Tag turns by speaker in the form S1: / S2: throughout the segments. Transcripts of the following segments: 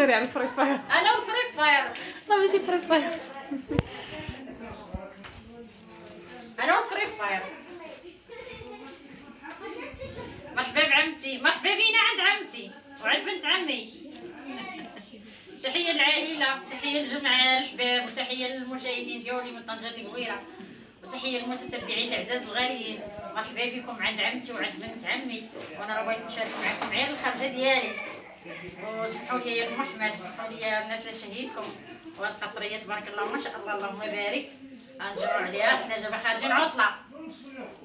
S1: ديري على الفريك فاير.
S2: انا والفريك فاير.
S1: لا ماشي فريك فاير.
S2: انا والفريك فاير. مرحبا بعمتي، مرحبا بينا عند عمتي وعند بنت عمي. تحيه للعائله، تحيه لجميع الحباب، وتحيه للمشاهدين ديالي من طنجة الكبيره، وتحيه للمتتبعين الاعزاز الغاليين. مرحبا بكم عند عمتي وعند بنت عمي، وانا راه بغيت نشارك معكم غير الخرجه ديالي. وسمحوا لي يا محمد، سمحوا لي يا الناس اللي شهيتكم، وهاد القصريه تبارك الله ما شاء الله اللهم بارك غنجمعوا عليها. حنا دابا خارجين عطله،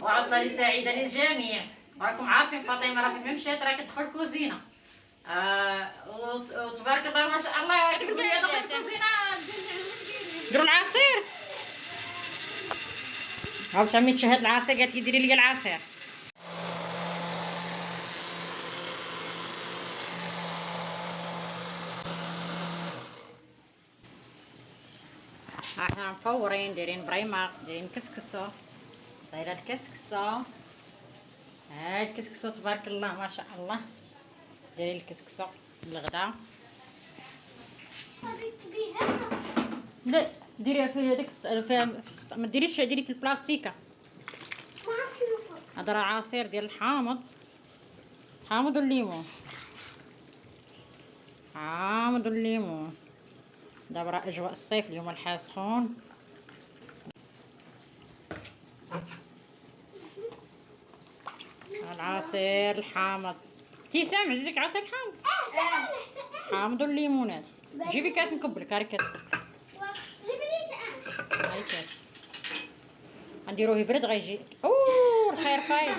S2: وعطله سعيده للجميع. راكم عارفين فاطمه راه فين مشات راه كتدخل الكوزينه. وتبارك الله ما شاء الله كتقول لي دخل الكوزينه ديروا العصير. عاود عمي تشهد العصير، قالت لي ديري لي العصير. احنا مفورين دايرين بريمه، دايرين كسكسو، دايره الكسكسو. ها الكسكسو تبارك الله ما شاء الله، دايرين الكسكسو بالغدا. لا ديريها في هذيك ما ديريش، ديري في البلاستيكه. هذا راه عصير ديال الحامض، حامض والليمون، حامض والليمون. دابا راه اجواء الصيف، اليوم الحال سخون. العصير الحامض. ابتسام عزيزك عصير حامض؟ حامض والليمون. هذا جيبي كاس نكبلك. هاي كاس، هاي كاس. غنديروه يبرد غيجي. اوه الخير فايد.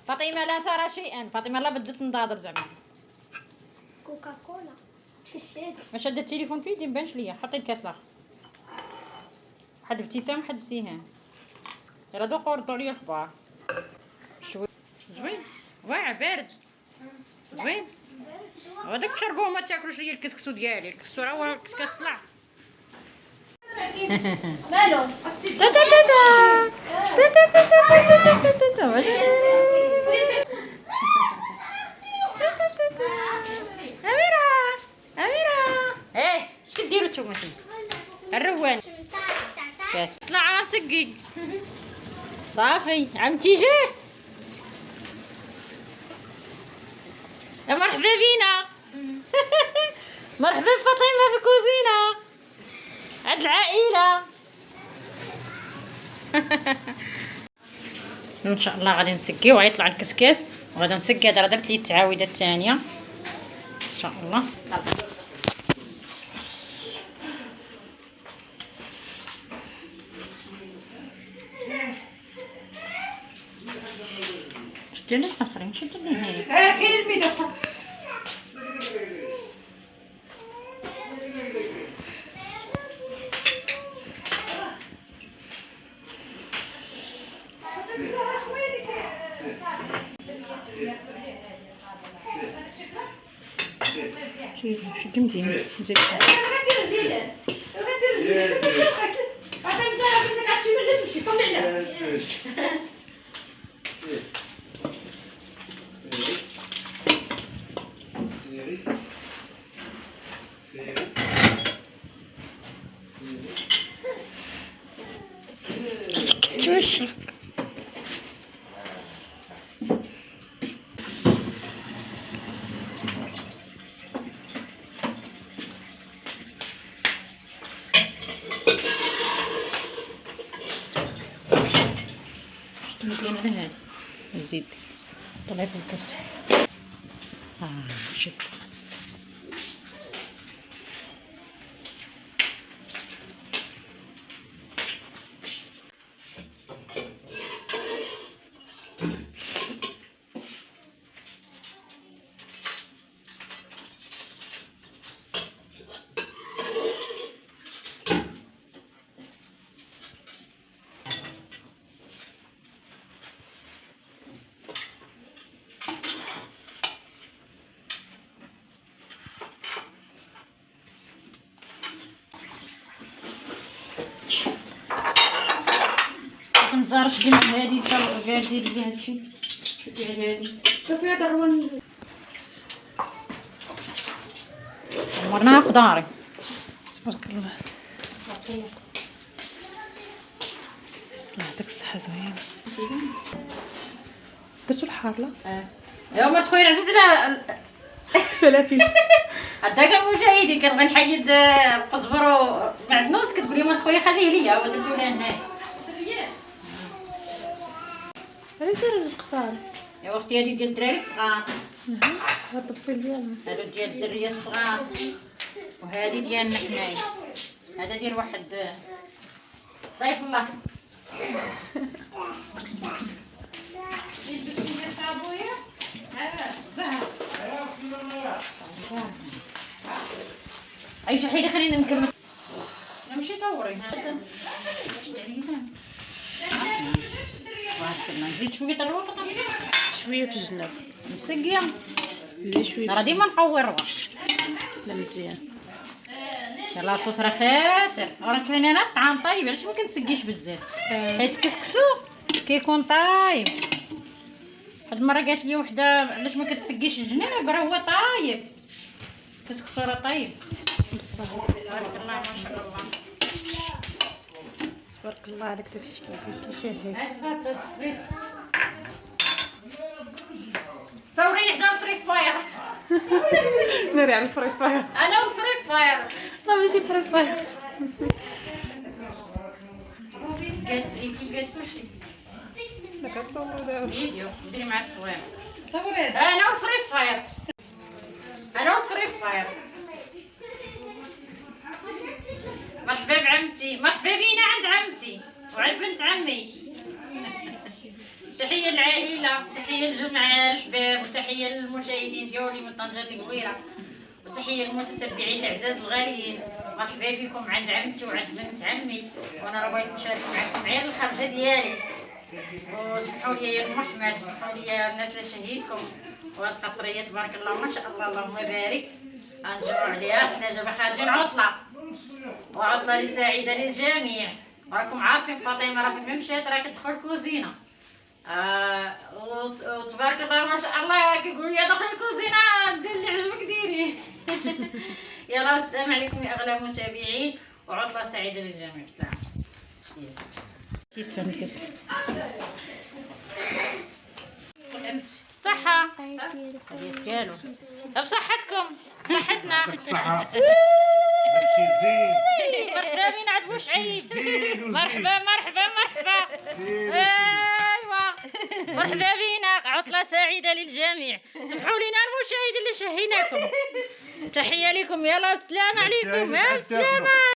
S2: فاطمه لا ترى شيئا، فاطمه لا بدات تنضاضر زعما.
S3: كوكا كولا في الشارع.
S2: ما شاد التليفون في يدي مبانش ليا. حطي الكاس الاخر. حد ابتسام حد سيهان. يلا دوقوا ردوا عليا الخبار. شوي زوين واعر بارد زوين. هذاك تشربوه ما تاكلوش ليا الكسكسو ديالي. الكسكسو راه هو الكسكاس طلع.
S3: مالو
S2: تا تا تا تا تا تا تا تا تا أميرة أميرة. ايه اش كديروا نتوما الروان؟ بس طلع سقي صافي. عمتي جات. يا مرحبا بينا. مرحبا بفاطمه في الكوزينه عند العائله. ان شاء الله غادي نسقي وغيطلع الكسكاس، وغادي نسقي. هذا راه درت ليه التعاويده الثانيه ان شاء الله. شد لي القصرين، شد لي هنا.
S1: كاين الميدو.
S2: شد مزيان زيد.
S3: تمشى.
S2: مزيان على هذا زيد. طلعي في الكاس. شد. نزارش ديما هادي صافي غير ديري لي هادشي. شوفي على هادي، شوفي هذا الروان. عمرناها خضاري.
S1: تبارك الله. الله يعطيك الصحة زوينة. درتو الحار لا؟
S2: يا ما تخويا عزيز على
S1: فلافل.
S2: هذاك المجاهدين كنبغي نحيد القزبر ومعدنوس كتقول لي ما تخويا خليه ليا ودرتو ليه هنايا.
S1: هذا سير جوج قصار.
S2: يا اختي هذه ديال الدراري الصغار.
S1: هاد الطبسيل ديالنا.
S2: هادو ديال الدريه الصغار وهذه ديالنا حنايا. هذا ديال واحد ضيف الله. اي شحيده خلينا نكمل. نمشي طوري هذا شد عليا زين. نزيد شويه الروق
S1: شوية في الجناب.
S2: مسقيه
S1: زيد شوية.
S2: راه ديما نقورها.
S1: لا مزيان.
S2: يلاه الصوص راه خاسر راه كاين انا الطعام طيب علاش ما كنسقيش بزاف حيت الكسكسو كيكون طايب. واحد المره قالت لي وحده علاش ما كتسقيش الجناب راه هو طايب الكسكسو راه طيب
S1: بصح.
S2: تبارك الله ما شاء الله.
S1: تبارك الله عليك داكشي كيشهي.
S2: صوريني حدا الفري فاير.
S1: ناري على الفري فاير.
S2: انا والفري فاير.
S1: لا ماشي فري فاير.
S2: قالت لي قالت كلشي
S1: لا كتصور دابا.
S2: فيديو ندير معاك تصوير.
S1: صوري.
S2: انا والفري فاير. انا والفري فاير. مرحبا بعمتي مرحبا بينا عند عمتي وعند بنت عمي. تحية للعائلة تحية للجماعة الحباب وتحية للمشاهدين ديالي من طنجة الكبيرة وتحية للمتتبعين الأعزاز الغاليين. مرحبا بكم عند عمتي وعند بنت عمي وانا راه بغيت نشارك معكم عيال الخرجة ديالي. وسمحوا لي يا محمد سمحوا لي يا الناس اللي شهيتكم وهاد القصرية تبارك الله ما شاء الله اللهم بارك غنجمعوا عليها. حنا دابا خارجين عطلة وعطلة سعيدة للجميع. راكم عارفين فاطمة راه فين مشات راه كتدخل الكوزينة. وتبارك الله ما شاء الله كيقولوا لي دخل الكوزينة دير اللي عجبك ديري. يلا السلام عليكم يا اغلى المتابعين وعطلة سعيدة للجميع.
S1: كيسان كيس.
S2: صحة ديالو بصحتكم صحتنا.
S4: الصحة داكشي زين.
S2: مرحبا بينا عند بوشعيب. مرحبا مرحبا مرحبا. ايوا مرحبا بينا عطلة سعيدة للجميع. سمحوا لنا المشاهدين اللي شهيناكم. تحية لكم يلا والسلام عليكم. يا سلامة.